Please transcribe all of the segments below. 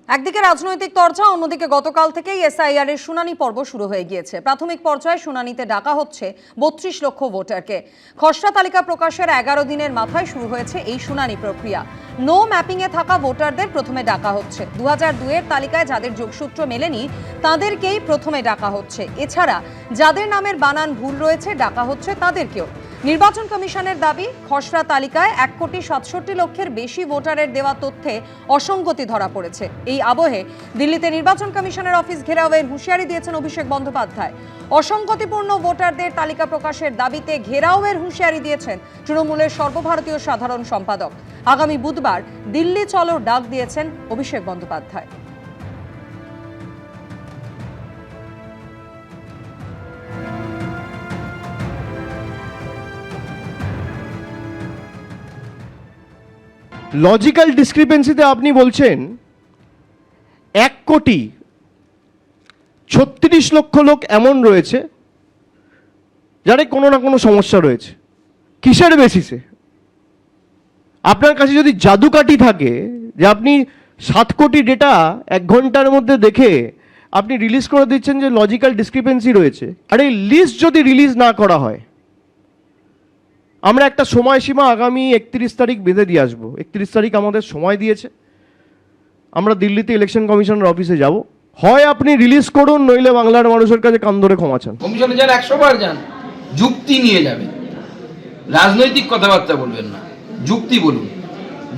একদিকে রাজনৈতিক চর্চা, অন্যদিকে গতকাল থেকেই এসআইআর এর শুনানি পর্ব শুরু হয়ে গিয়েছে। প্রাথমিক পর্যায়ে শুনানিতে ডাকা হচ্ছে 32 লক্ষ ভোটারকে। খসড়া তালিকা প্রকাশের 11 দিনের মাথায় শুরু হয়েছে এই শুনানি প্রক্রিয়া। নো ম্যাপিং এ থাকা ভোটারদের প্রথমে ডাকা হচ্ছে। 2002 এর তালিকায় যাদের যোগসূত্র মেলেনি তাদেরকেই প্রথমে ডাকা হচ্ছে। এছাড়া যাদের নামের বানান ভুল রয়েছে ডাকা হচ্ছে তাদেরকেও। নির্বাচন কমিশনের দাবি, খসড়া তালিকায় 1,67,00,000-এর বেশি ভোটারের দেওয়া তথ্যে অসঙ্গতি ধরা পড়েছে। এই আবহে দিল্লিতে নির্বাচন কমিশনের অফিস ঘেরাওয়ের হুঁশিয়ারি দিয়েছেন অভিষেক বন্দ্যোপাধ্যায়। অসঙ্গতিপূর্ণ ভোটারদের তালিকা প্রকাশের দাবিতে ঘেরাওয়ের হুঁশিয়ারি দিয়েছেন তৃণমূলের সর্বভারতীয় সাধারণ সম্পাদক। আগামী বুধবার দিল্লি চলোর ডাক দিয়েছেন অভিষেক বন্দ্যোপাধ্যায়। লজিক্যাল ডিসক্রিপেন্সিতে আপনি বলছেন 1,36,00,000 লোক এমন রয়েছে যাদের কোনো না কোনো সমস্যা রয়েছে। কিসের বেসিসে? আপনার কাছে যদি জাদুকাঠি থাকে যে আপনি 7 কোটি ডেটা 1 ঘন্টার মধ্যে দেখে আপনি রিলিজ করে দিচ্ছেন যে লজিক্যাল ডিসক্রিপেন্সি রয়েছে, আর এই লিস্ট যদি রিলিজ না করা হয়, আমরা একটা সময়সীমা আগামী 31 তারিখ বেঁধে দিয়ে আসবো। 31 তারিখ আমাদের সময় দিয়েছে। আমরা দিল্লিতে ইলেকশন কমিশনের অফিসে যাব। হয় আপনি রিলিজ করুন, নইলে বাংলার মানুষের কাছে কান ধরে ক্ষমা চান। কমিশনে যান, 100 বার যান, যুক্তি নিয়ে যাবেন, রাজনৈতিক কথাবার্তা বলবেন না, যুক্তি বলুন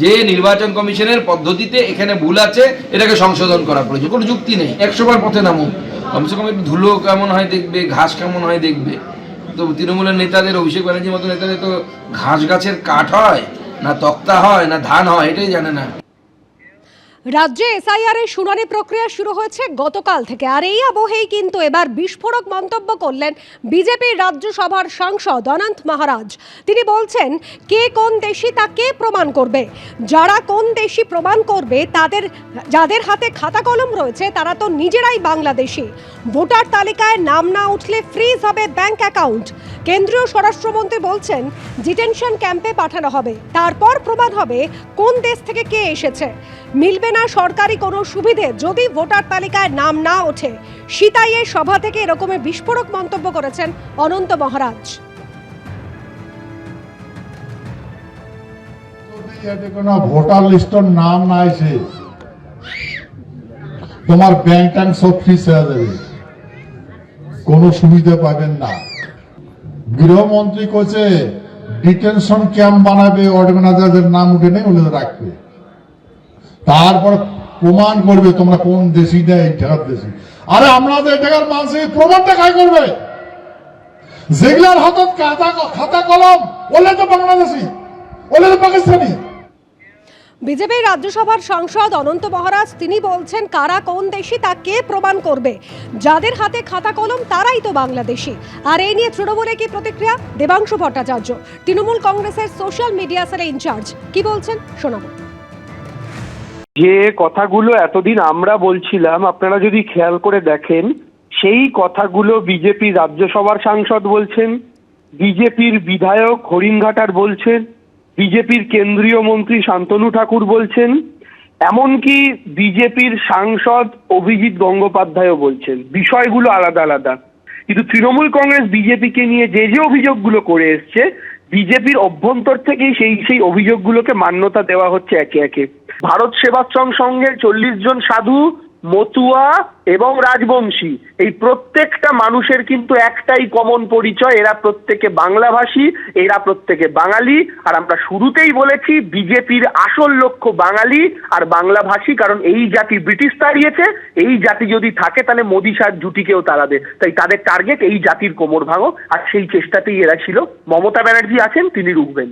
যে নির্বাচন কমিশনের পদ্ধতিতে এখানে ভুল আছে, এটাকে সংশোধন করা প্রয়োজন। কোনো যুক্তি নেই। 100 বার পথে নামুন, কমসে কম একটু ধুলো কেমন হয় দেখবে, ঘাস কেমন হয় দেখবে। তো তৃণমূলের নেতাদের, অভিষেক ব্যানার্জির মতো নেতাদের তো ঘাস গাছের কাঠ হয় না, তক্তা হয় না, ধান হয়, এটাই জানে না। রাজ্যে এসআইআর এর শুনানি প্রক্রিয়া শুরু হয়েছে গতকাল থেকে, আর এই আবহেই কিন্তু এবার বিস্ফোরক মন্তব্য করলেন বিজেপির রাজ্যসভার সাংসদ অনন্ত মহারাজ। তিনি বলছেন, কে কোন দেশি তা কে প্রমাণ করবে? যারা কোন দেশি প্রমাণ করবে, যাদের হাতে খাতা কলম রয়েছে তারা তো নিজেরাই বাংলাদেশি। ভোটার তালিকায় নাম না উঠলে ফ্রিজ হবে ব্যাংক অ্যাকাউন্ট। কেন্দ্রীয় স্বরাষ্ট্রমন্ত্রী বলছেন, ডিটেনশন ক্যাম্পে পাঠানো হবে, তারপর প্রমাণ হবে কোন দেশ থেকে কে এসেছে। মিলবে না সরকারি কোনো সুবিধে যদি ভোটার তালিকায় নাম না ওঠে। সিতাইয়ের সভা থেকে এরকমের বিস্ফোরক মন্তব্য করেছেন অনন্ত মহারাজ। যদি কোনো ভোটার লিস্টের নাম না আসে, তোমার ব্যাংক ট্যাঙ্ক সব ফ্রিজ হয়ে যাবে, কোনো সুবিধা পাবেন না। গৃহমন্ত্রী কইছে ডিটেনশন ক্যাম্প বানাবে, অর্গানাইজারদের নাম উঠে নেই ওগুলো রাখবে, তারপর প্রমাণ করবে তোমরা কোন দেশি দেয় এই টাকার দেশি। আরে আমাদের টাকার মানুষের প্রমাণটা কাজ করবে? যেগুলার হাতত খাতা কলম ওলে তো বাংলাদেশি, ওলে তো পাকিস্তানি। বিজেপির রাজ্যসভার সাংসদ অনন্ত মহারাজ তিনি বলছেন, কারা কোন দেশি তা কে প্রমাণ করবে? যাদের হাতে খাতা কলম তারাই তো বাংলাদেশি। আর এই নিয়ে তৃণমূলে কি প্রতিক্রিয়া? দেবাংশু ভট্টাচার্য, তৃণমূল কংগ্রেসের সোশ্যাল মিডিয়া সেলের ইনচার্জ, কি বলছেন শোনাবো। যে কথাগুলো এতদিন আমরা বলছিলাম, আপনারা যদি খেয়াল করে দেখেন, সেই কথাগুলো বিজেপি রাজ্যসভার সাংসদ বলছেন, বিজেপির বিধায়ক হরিণঘাটার বলছেন, বিজেপির কেন্দ্রীয় মন্ত্রী শান্তনু ঠাকুর বলছেন, এমনকি বিজেপির সাংসদ অভিজিৎ গঙ্গোপাধ্যায়ও বলছেন। বিষয়গুলো আলাদা আলাদা, কিন্তু তৃণমূল কংগ্রেস বিজেপিকে নিয়ে যে যে অভিযোগগুলো করে এসছে, বিজেপির অভ্যন্তর থেকেই সেই অভিযোগগুলোকে মান্যতা দেওয়া হচ্ছে একে একে। ভারত সেবাশ্রম সংঘের 40 জন সাধু, মতুয়া এবং রাজবংশী, এই প্রত্যেকটা মানুষের কিন্তু একটাই কমন পরিচয়, এরা প্রত্যেকে বাংলাভাষী, এরা প্রত্যেকে বাঙালি। আর আমরা শুরুতেই বলেছি, বিজেপির আসল লক্ষ্য বাঙালি আর বাংলাভাষী, কারণ এই জাতি ব্রিটিশ তাড়িয়েছে, এই জাতি যদি থাকে তাহলে মোদী শাহ জুটিকেও তাড়াবে। তাই তাদের টার্গেট এই জাতির কোমর ভাঙো, আর সেই চেষ্টাতেই এরা ছিল। মমতা ব্যানার্জি আছেন, তিনি রুখবেন।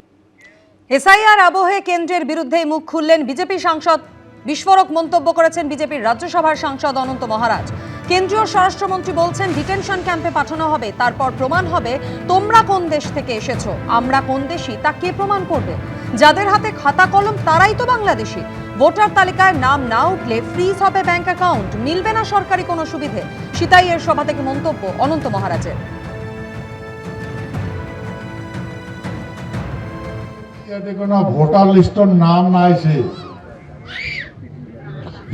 এসআইআর আবহে কেন্দ্রের বিরুদ্ধে মুখ খুললেন বিজেপি সাংসদ। বিস্ফোরক মন্তব্য করেছেন বিজেপির রাজ্যসভার সাংসদ অনন্ত মহারাজ। কেন্দ্রীয় স্বরাষ্ট্রমন্ত্রী বলছেন, ডিটেনশন ক্যাম্পে পাঠানো হবে, তারপর প্রমাণ হবে তোমরা কোন দেশ থেকে এসেছো। আমরা কোন দেশি তা কে প্রমাণ করবে? যাদের হাতে খাতা কলম তারাই তো বাংলাদেশি। ভোটার তালিকায় নাম না উঠলে ফ্রিজ হবে ব্যাংক অ্যাকাউন্ট। মিলবে না সরকারি কোনো সুবিধে। সিতাইয়ের সভা থেকে মন্তব্য অনন্ত মহারাজের। কোনো ভোটার লিস্টের নাম না আসে,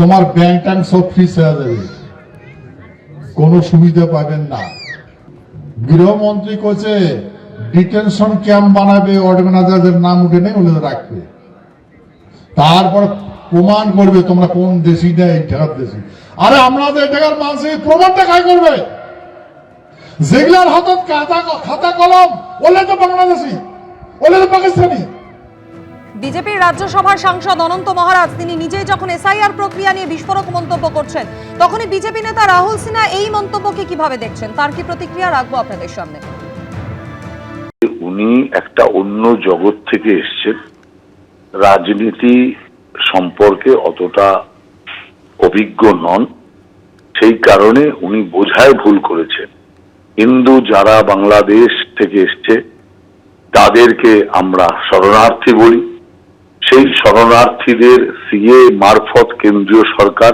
তোমার ব্যাংক ট্যাঙ্ক সব ফ্রিজ হয়ে যাবে, কোনো সুবিধা পাবেন না। গৃহমন্ত্রী কইছে ডিটেনশন ক্যাম্প বানাবে, অর্গানাইজারদের নাম উঠে নেই বলে রাখবে, তারপর প্রমাণ করবে তোমরা কোন দেশি না এই টাকার দেশি। আরে আমরা তো এই টাকার মানুষ, প্রমাণটা কাজ করবে? যেগুলার হাতত খাতা কলম ওলে তো বাংলাদেশি, ওলে তো পাকিস্তানি। বিজেপির রাজ্যসভার সাংসদ অনন্ত মহারাজ তিনি নিজেই যখন এসআইআর প্রক্রিয়া নিয়ে বিস্ফোরক মন্তব্য করছেন, তখনই বিজেপি নেতা রাহুল সিনহা এই মন্তব্যকে কিভাবে দেখছেন, তার কি প্রতিক্রিয়া রাখবো আপনাদের সামনে। উনি একটা অন্য জগৎ থেকে এসেছেন, রাজনীতি সম্পর্কে অতটা অভিজ্ঞ নন, সেই কারণে উনি বোঝায় ভুল করেছেন। হিন্দু যারা বাংলাদেশ থেকে এসছে তাদেরকে আমরা শরণার্থী বলি, সেই শরণার্থীদের সিএ মারফত কেন্দ্রীয় সরকার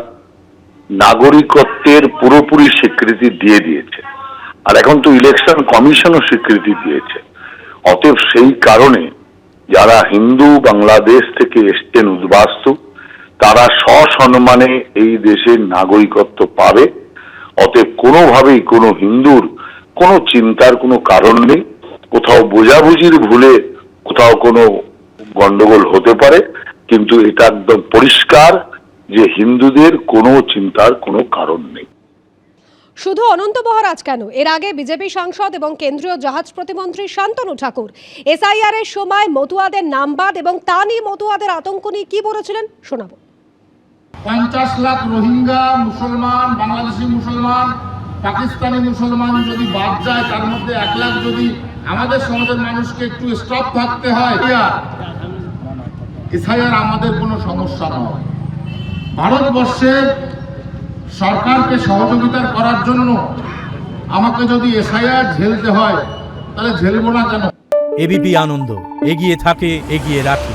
নাগরিকত্বের পুরোপুরি স্বীকৃতি দিয়ে দিয়েছে, আর এখন তো ইলেকশন কমিশনও স্বীকৃতি দিয়েছে। অতএব সেই কারণে যারা হিন্দু বাংলাদেশ থেকে এসছেন উদ্বাস্তু, তারা সসম্মানে এই দেশের নাগরিকত্ব পাবে। অতএব কোনোভাবেই কোনো হিন্দুর কোনো চিন্তার কোনো কারণ নেই। কোথাও বোঝাবুঝির ভুলে কোথাও কোনো গন্ডগোল হতে পারে, কিন্তু এটা একদম পরিষ্কার যে হিন্দুদের কোনো চিন্তার কোনো কারণ নেই। শুধু অনন্ত মহারাজ কেন, এর আগে বিজেপি সাংসদ এবং কেন্দ্রীয় জাহাজ প্রতিমন্ত্রী শান্তনু ঠাকুর এসআইআর এর সময় মতুয়াদের নাম বাদ এবং তা নিয়ে মতুয়াদের আতঙ্ক নিয়ে কি বলেছিলেন শোনাবো। 50 লাখ রোহিঙ্গা মুসলমান, বাংলাদেশি মুসলমান, পাকিস্তানি মুসলমান যদি বাদ যায়, তার মধ্যে 1 লাখ যদি আমাদের সমাজের মানুষকে একটু স্টপ থাকতে হয়, এসআইআর আমাদের কোনো সমস্যা নয়। ভারতবর্ষের সরকারকে সহযোগিতা করার জন্য আমাকে যদি এসআইআর ঝেলতে হয়, তাহলে ঝেলবো না কেন? এবিপি আনন্দ, এগিয়ে থাকে, এগিয়ে রাখে।